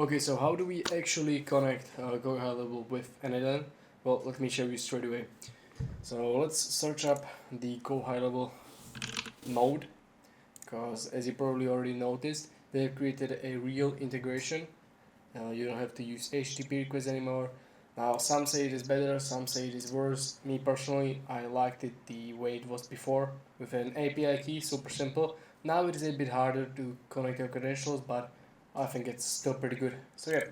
Okay, so how do we actually connect Go High Level with n8n? Well, let me show you straight away. So let's search up the Go High Level node, because as you probably already noticed, they have created a real integration. You don't have to use HTTP requests anymore. Now, some say it is better, some say it is worse. Me personally, I liked it the way it was before, with an API key, super simple. Now it is a bit harder to connect your credentials, but I think it's still pretty good. So yeah,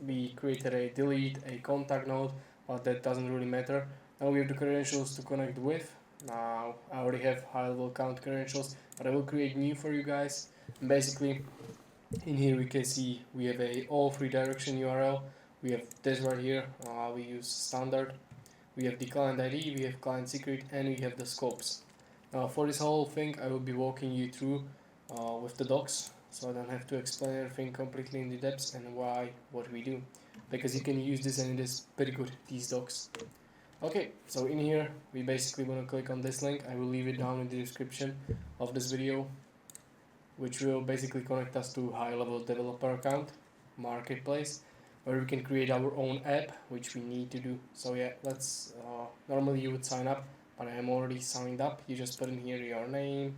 we created a delete, a contact node, but that doesn't really matter. Now we have the credentials to connect with. Now I already have high level account credentials, but I will create new for you guys. And basically, in here we can see we have a OAuth redirection URL. We have this right here. We use standard. We have the client ID, we have client secret, and we have the scopes. Now for this whole thing, I will be walking you through with the docs, so I don't have to explain everything completely in the depths and why, what we do, because you can use this and it is pretty good, these docs. Okay, so in here we basically want to click on this link. I will leave it down in the description of this video, which will basically connect us to high level developer account, marketplace, where we can create our own app, which we need to do. So yeah, let's normally you would sign up, but I am already signed up. You just put in here your name,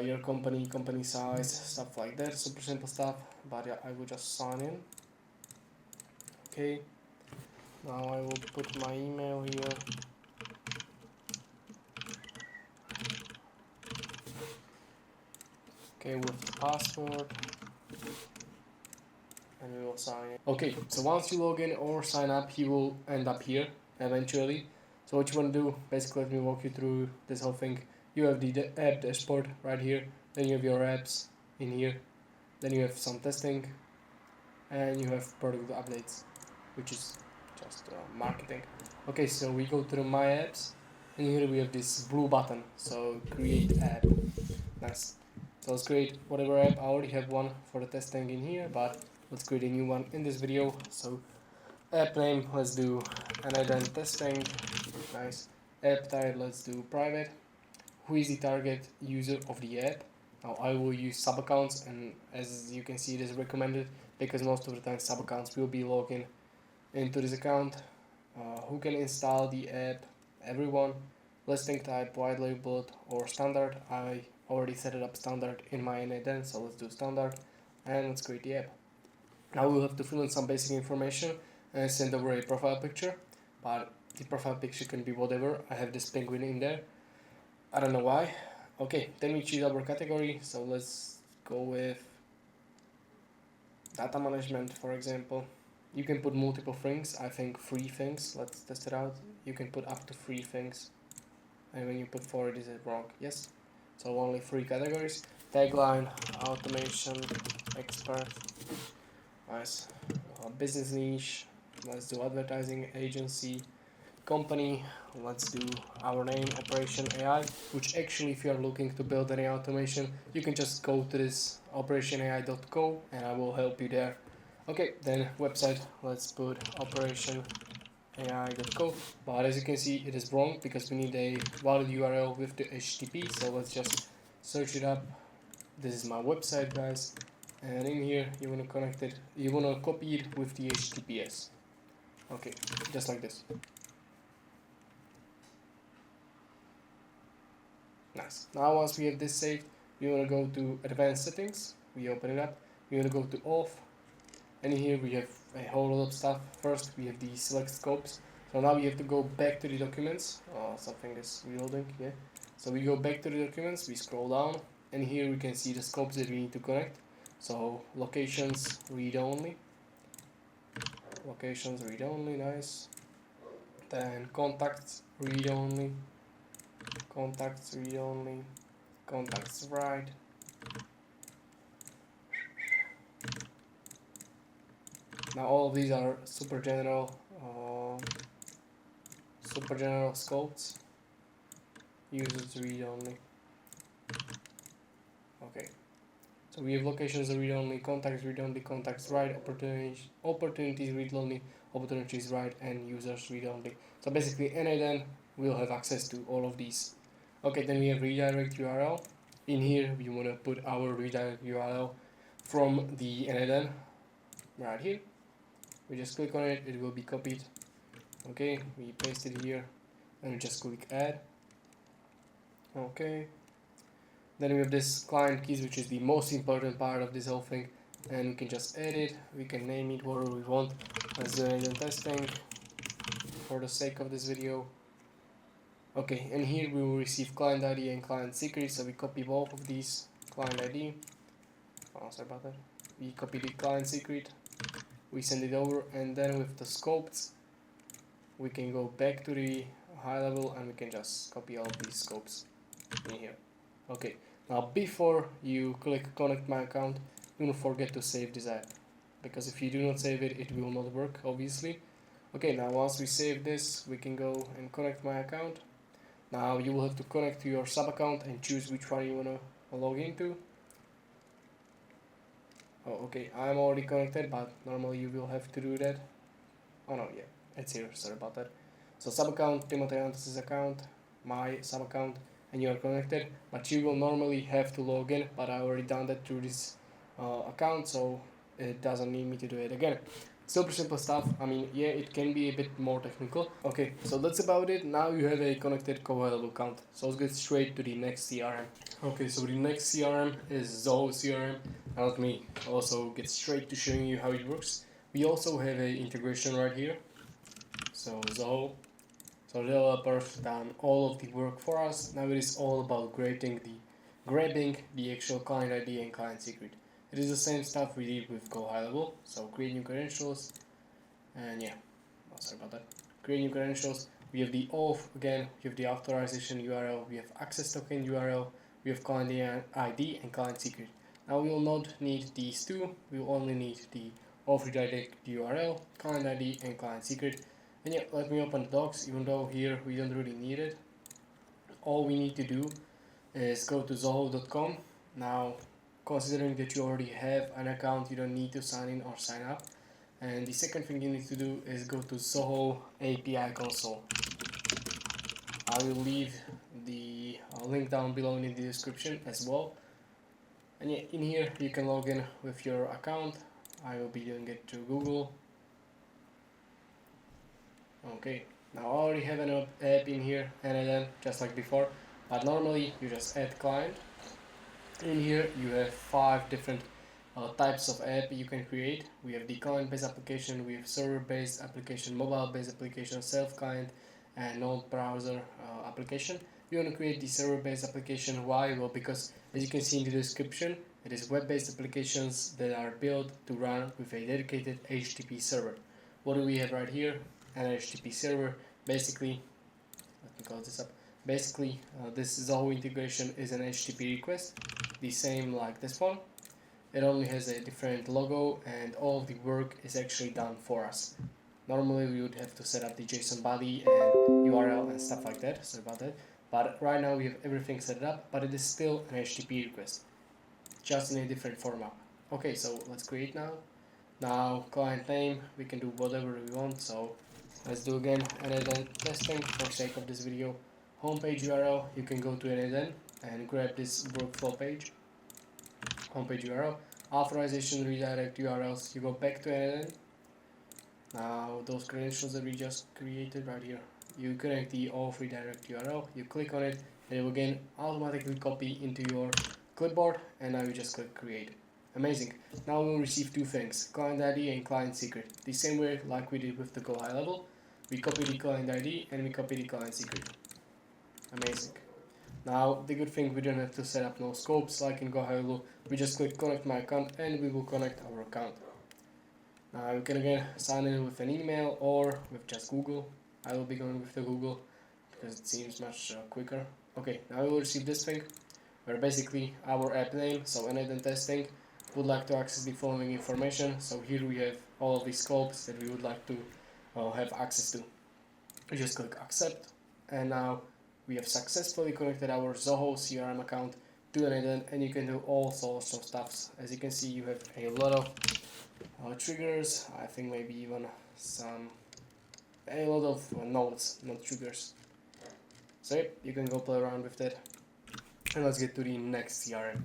your company size, stuff like that, super simple stuff. But yeah, I will just sign in. Okay, now I will put my email here. Okay, with the password, and we will sign in. Okay, so once you log in or sign up, you will end up here eventually. So what you want to do, basically let me walk you through this whole thing. You have the app dashboard right here, then you have your apps in here, then you have some testing, and you have product updates, which is just marketing. Okay, so we go to the my apps, and here we have this blue button, so create app. Nice. So let's create whatever app. I already have one for the testing in here, but let's create a new one in this video. So app name, let's do n8n testing. Nice. App type, let's do private. Who is the target user of the app? Now I will use sub accounts, and as you can see it is recommended because most of the time sub accounts will be logging into this account. Who can install the app? Everyone. Listing type, white labeled or standard. I already set it up standard in my n8n, so let's do standard and let's create the app. Now we'll have to fill in some basic information and send over a profile picture, but the profile picture can be whatever. I have this penguin in there, I don't know why. Okay, then we choose our category, so let's go with data management, for example. You can put multiple things, I think 3 things. Let's test it out. You can put up to 3 things, and when you put 4 it is wrong. Yes, so only 3 categories. Tagline, automation expert. Nice. Business niche, let's do advertising agency. Company, let's do our name, Operation AI, which actually if you are looking to build any automation, you can just go to this operationai.co and I will help you there. Okay, then website, let's put operationai.co, but as you can see it is wrong because we need a valid URL with the HTTP, so let's just search it up. This is my website, guys, and in here you want to connect it, you want to copy it with the HTTPS. Okay, just like this. Nice. Now once we have this saved, we want to go to advanced settings, we open it up, we want to go to OAuth, and in here we have a whole lot of stuff. First we have the select scopes, so now we have to go back to the documents. Something is reloading, yeah. So we go back to the documents, we scroll down, and here we can see the scopes that we need to connect. So locations, read only. Locations, read only, nice. Then contacts, read only. Contacts, read only. Contacts, write. Now all of these are super general scopes. Users, read only. Okay. So we have locations read only, contacts read only, contacts write, opportunities read only, opportunities write, and users read only. So basically n8n will have access to all of these. Okay, then we have redirect URL. In here we want to put our redirect URL from the n8n. right here. We just click on it, it will be copied. Okay, we paste it here and we just click add. Okay, then we have this client keys, which is the most important part of this whole thing, and we can just add it. We can name it whatever we want. Let's do it in testing for the sake of this video. Okay, and here we will receive client ID and client secret, so we copy both of these. Client ID, oh sorry about that, we copy the client secret, we send it over, and then with the scopes we can go back to the high level and we can just copy all these scopes in here. Okay, now before you click connect my account, do not forget to save this app, because if you do not save it, it will not work, obviously. Okay, now once we save this, we can go and connect my account. Now you will have to connect to your sub account and choose which one you want to log into. Oh, okay, I'm already connected, but normally you will have to do that. Oh no, yeah, it's here, sorry about that. So sub account, Timothy account, my sub account, and you are connected, but you will normally have to log in, but I already done that through this account, so it doesn't need me to do it again. Super simple stuff. I mean, yeah, it can be a bit more technical. Okay, so that's about it. Now you have a connected co-available account. So let's get straight to the next CRM. Okay, so the next CRM is Zoho CRM. And let me also get straight to showing you how it works. We also have a integration right here. So Zoho. So the developers done all of the work for us. Now it is all about grabbing the actual client ID and client secret. It is the same stuff we did with Go High Level. So create new credentials, and yeah, oh, sorry about that. Create new credentials. We have the auth again. We have the authorization URL. We have access token URL. We have client ID and client secret. Now we will not need these two. We will only need the auth redirect URL, client ID, and client secret. And yeah, let me open the docs. Even though here we don't really need it. All we need to do is go to zoho.com. Now, considering that you already have an account, you don't need to sign in or sign up. And the second thing you need to do is go to Zoho API Console. I will leave the link down below in the description as well. And yeah, in here you can log in with your account. I will be doing it through Google. Okay, now I already have an app in here, n8n, just like before, but normally you just add client. In here you have 5 different types of app you can create. We have the client-based application, we have server-based application, mobile-based application, self-client, and non-browser application. We want to create the server-based application. Why? Well, because as you can see in the description, it is web-based applications that are built to run with a dedicated HTTP server. What do we have right here? An HTTP server. Basically, let me close this up. Basically, this Zoho integration is an HTTP request, the same like this one. It only has a different logo, and all of the work is actually done for us. Normally we would have to set up the JSON body and URL and stuff like that, sorry about that. But right now we have everything set up, but it is still an HTTP request, just in a different format. Okay, so let's create now. Now client name, we can do whatever we want, so let's do again n8n testing for sake of this video. Homepage URL, you can go to n8n and grab this workflow page. Homepage URL, authorization redirect URLs, you go back to n8n. Now those credentials that we just created right here, you connect the auth redirect URL, you click on it, and it will again automatically copy into your clipboard, and now you just click create. Amazing. Now we'll receive 2 things, client ID and client secret. The same way like we did with the Go High Level. We copy the client ID and we copy the client secret. Amazing. Now the good thing, we don't have to set up no scopes like in Go High Level. We just click connect my account and we will connect our account. Now you can again sign in with an email or with just Google. I will be going with the Google because it seems much quicker. Okay, now we will receive this thing where basically our app name, so n8n testing, would like to access the following information. So here we have all of the scopes that we would like to have access to. We just click accept, and now we have successfully connected our Zoho CRM account to n8n, and you can do all sorts of stuff. As you can see, you have a lot of triggers, I think maybe even a lot of nodes, not triggers. So yep, you can go play around with that. And let's get to the next CRM.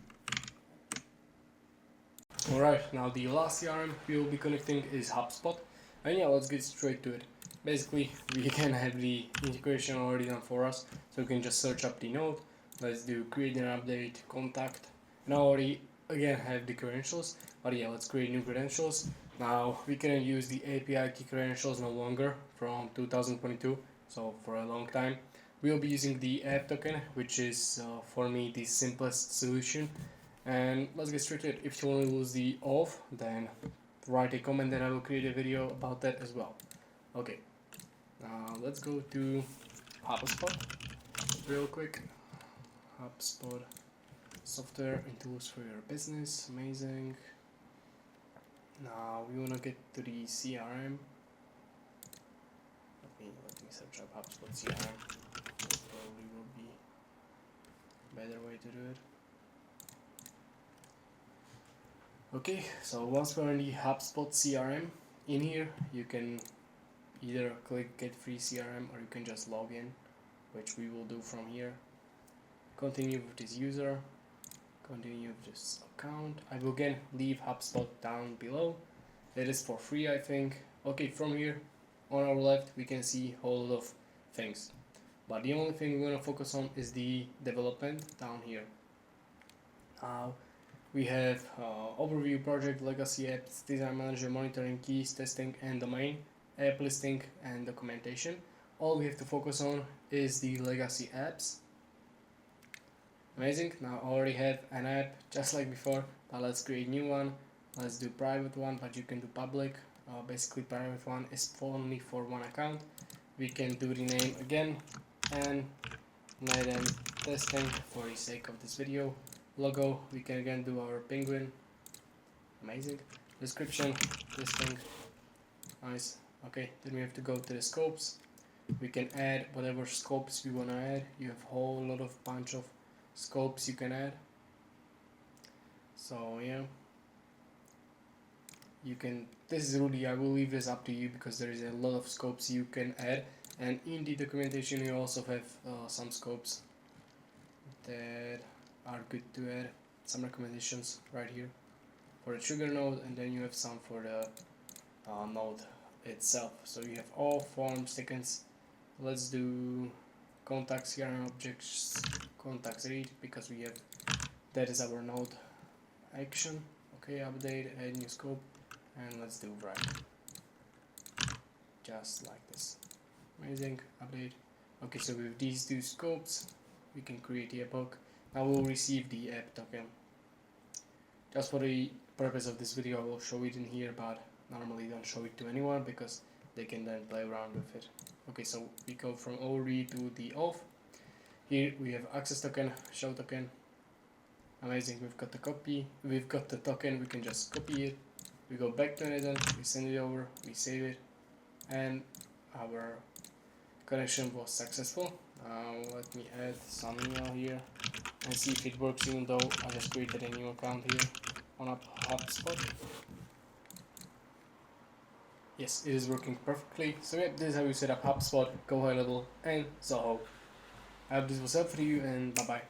Alright, now the last CRM we will be connecting is HubSpot. And yeah, let's get straight to it. Basically, we can have the integration already done for us, so we can just search up the node. Let's do create an update, contact, and I already again have the credentials, but yeah, let's create new credentials. Now we can use the API key credentials no longer from 2022, so for a long time. We'll be using the app token, which is for me the simplest solution. And let's get straight to it. If you want to use the OAuth, then write a comment and I will create a video about that as well. Okay, let's go to HubSpot real quick. HubSpot software and tools for your business. Amazing. Now we want to get to the CRM. Let me search up HubSpot CRM. That probably will be a better way to do it. Okay, so once we're in the HubSpot CRM, in here you can either click get free CRM or you can just log in, which we will do from here. Continue with this user, continue with this account. I will again leave HubSpot down below. It is for free, I think. Okay, from here on our left we can see a whole lot of things, but the only thing we're going to focus on is the development down here. We have overview, project, legacy apps, design manager, monitoring, keys, testing, and domain, app listing, and documentation. All we have to focus on is the legacy apps. Amazing. Now I already have an app just like before, but let's create a new one. Let's do private one, but you can do public. Basically private one is only for one account. We can do the name again and n8n testing for the sake of this video. Logo, we can again do our penguin. Amazing. Description, listing. Nice. Okay, then we have to go to the scopes. We can add whatever scopes we want to add. You have a whole lot of bunch of scopes you can add. So yeah, you can, this is really, I will leave this up to you because there is a lot of scopes you can add, and in the documentation you also have some scopes that are good to add. Some recommendations right here for the trigger node, and then you have some for the node itself. So you have all forms, tickets. Let's do contact CRM objects, contacts read, because we have, that is our node action. Okay, update, add new scope, and let's do write, just like this. Amazing. Update. Okay, so with these two scopes we can create the epoch. Now we'll receive the app token. Just for the purpose of this video I will show it in here, but normally don't show it to anyone because they can then play around with it. Okay, so we go from overview to the OAuth. Here we have access token, show token. Amazing, we've got the copy, we've got the token, we can just copy it. We go back to n8n, we send it over, we save it, and our connection was successful. Let me add some email here and see if it works, even though I just created a new account here on HubSpot. Yes, it is working perfectly. So yeah, this is how you set up HubSpot, Go High Level, and Zoho. I hope this was helpful for you, and bye bye.